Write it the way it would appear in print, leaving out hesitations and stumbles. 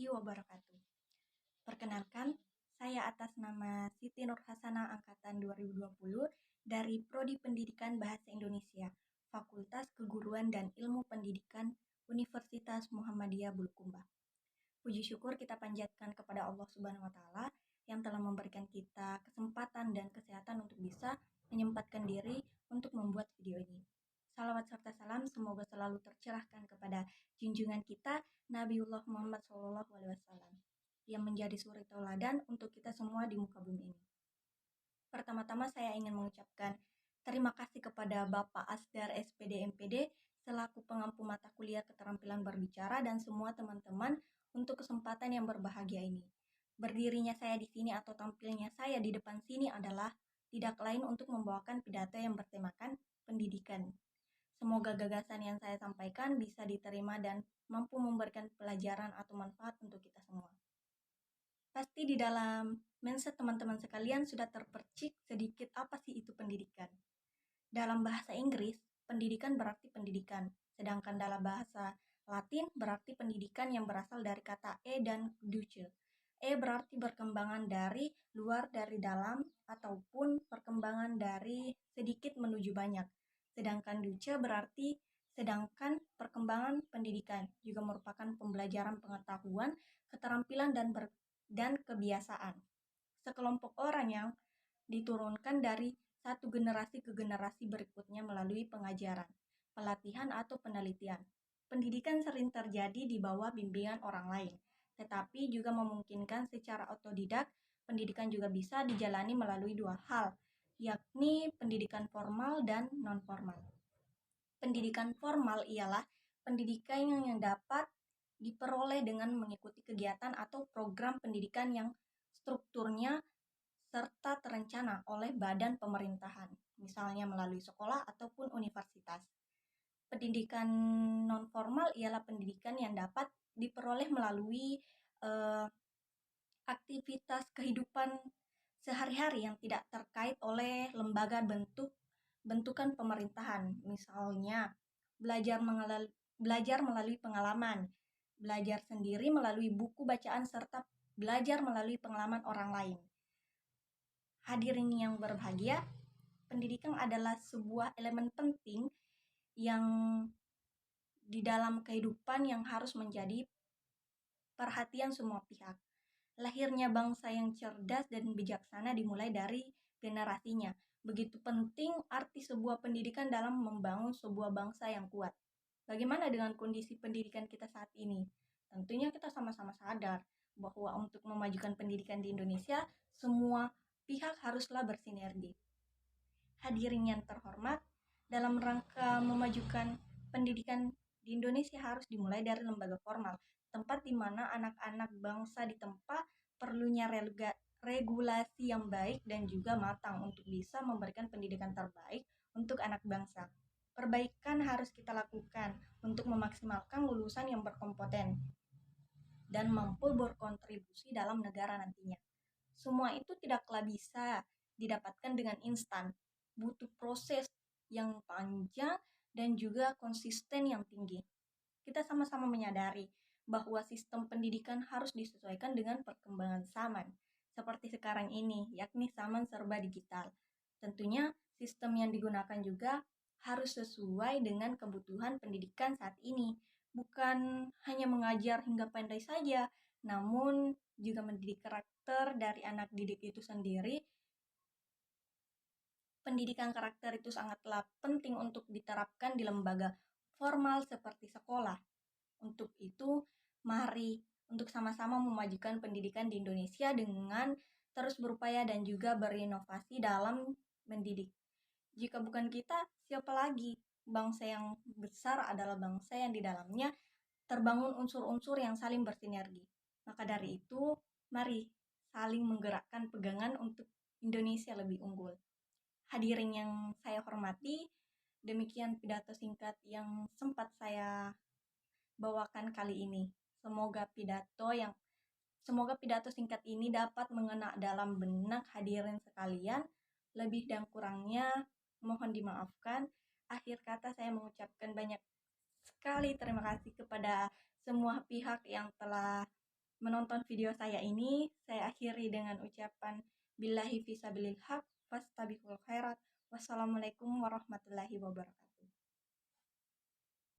wabarakatuh. Perkenalkan, saya atas nama Siti Nur Hasanah Angkatan 2020 dari Prodi Pendidikan Bahasa Indonesia, Fakultas Keguruan dan Ilmu Pendidikan Universitas Muhammadiyah Bulukumba. Puji syukur kita panjatkan kepada Allah Subhanahu wa taala yang telah memberikan kita kesempatan dan kesehatan untuk bisa menyempatkan diri untuk membuat video ini. Salawat serta salam semoga selalu tercerahkan kepada junjungan kita Nabiullah Muhammad SAW yang menjadi suri tauladan untuk kita semua di muka bumi ini. Pertama-tama saya ingin mengucapkan terima kasih kepada Bapak Asdar SPD MPD selaku pengampu mata kuliah keterampilan berbicara dan semua teman-teman untuk kesempatan yang berbahagia ini. Berdirinya saya di sini atau tampilnya saya di depan sini adalah tidak lain untuk membawakan pidato yang bertemakan pendidikan. Semoga gagasan yang saya sampaikan bisa diterima dan mampu memberikan pelajaran atau manfaat untuk kita semua. Pasti di dalam mindset teman-teman sekalian sudah terpercik sedikit apa sih itu pendidikan. Dalam bahasa Inggris, pendidikan berarti pendidikan, sedangkan dalam bahasa Latin berarti pendidikan yang berasal dari kata e dan duce. E berarti perkembangan dari luar dari dalam ataupun perkembangan dari sedikit menuju banyak. Sedangkan duce berarti sedangkan perkembangan pendidikan juga merupakan pembelajaran pengetahuan, keterampilan dan kebiasaan. Sekelompok orang yang diturunkan dari satu generasi ke generasi berikutnya melalui pengajaran, pelatihan atau penelitian. Pendidikan sering terjadi di bawah bimbingan orang lain, tetapi juga memungkinkan secara otodidak. Pendidikan juga bisa dijalani melalui dua hal, yakni pendidikan formal dan non-formal. Pendidikan formal ialah pendidikan yang dapat diperoleh dengan mengikuti kegiatan atau program pendidikan yang strukturnya serta terencana oleh badan pemerintahan, misalnya melalui sekolah ataupun universitas. Pendidikan non-formal ialah pendidikan yang dapat diperoleh melalui aktivitas kehidupan sehari-hari yang tidak terkait oleh lembaga bentukan pemerintahan, misalnya belajar melalui pengalaman, belajar sendiri melalui buku bacaan, serta belajar melalui pengalaman orang lain. Hadirin yang berbahagia, pendidikan adalah sebuah elemen penting yang di dalam kehidupan yang harus menjadi perhatian semua pihak. Lahirnya bangsa yang cerdas dan bijaksana dimulai dari generasinya. Begitu penting arti sebuah pendidikan dalam membangun sebuah bangsa yang kuat. Bagaimana dengan kondisi pendidikan kita saat ini? Tentunya kita sama-sama sadar bahwa untuk memajukan pendidikan di Indonesia, semua pihak haruslah bersinergi. Hadirin yang terhormat, dalam rangka memajukan pendidikan di Indonesia harus dimulai dari lembaga formal, tempat di mana anak-anak bangsa ditempa perlunya regulasi yang baik dan juga matang untuk bisa memberikan pendidikan terbaik untuk anak bangsa. Perbaikan harus kita lakukan untuk memaksimalkan lulusan yang berkompeten dan mampu berkontribusi dalam negara nantinya. Semua itu tidaklah bisa didapatkan dengan instan, butuh proses yang panjang dan juga konsisten yang tinggi. Kita sama-sama menyadari bahwa sistem pendidikan harus disesuaikan dengan perkembangan zaman, seperti sekarang ini, yakni zaman serba digital. Tentunya sistem yang digunakan juga harus sesuai dengan kebutuhan pendidikan saat ini, bukan hanya mengajar hingga pandai saja, namun juga mendidik karakter dari anak didik itu sendiri. Pendidikan karakter itu sangatlah penting untuk diterapkan di lembaga formal seperti sekolah. Untuk itu, mari untuk sama-sama memajukan pendidikan di Indonesia dengan terus berupaya dan juga berinovasi dalam mendidik. Jika bukan kita, siapa lagi? Bangsa yang besar adalah bangsa yang di dalamnya terbangun unsur-unsur yang saling bersinergi. Maka dari itu, mari saling menggerakkan pegangan untuk Indonesia lebih unggul. Hadirin yang saya hormati, demikian pidato singkat yang sempat saya bawakan kali ini. Semoga pidato singkat ini dapat mengena dalam benak hadirin sekalian. Lebih dan kurangnya mohon dimaafkan. Akhir kata saya mengucapkan banyak sekali terima kasih kepada semua pihak yang telah menonton video saya ini. Saya akhiri dengan ucapan billahi fisabilil haq, fastabiqul khairat. Wassalamualaikum warahmatullahi wabarakatuh.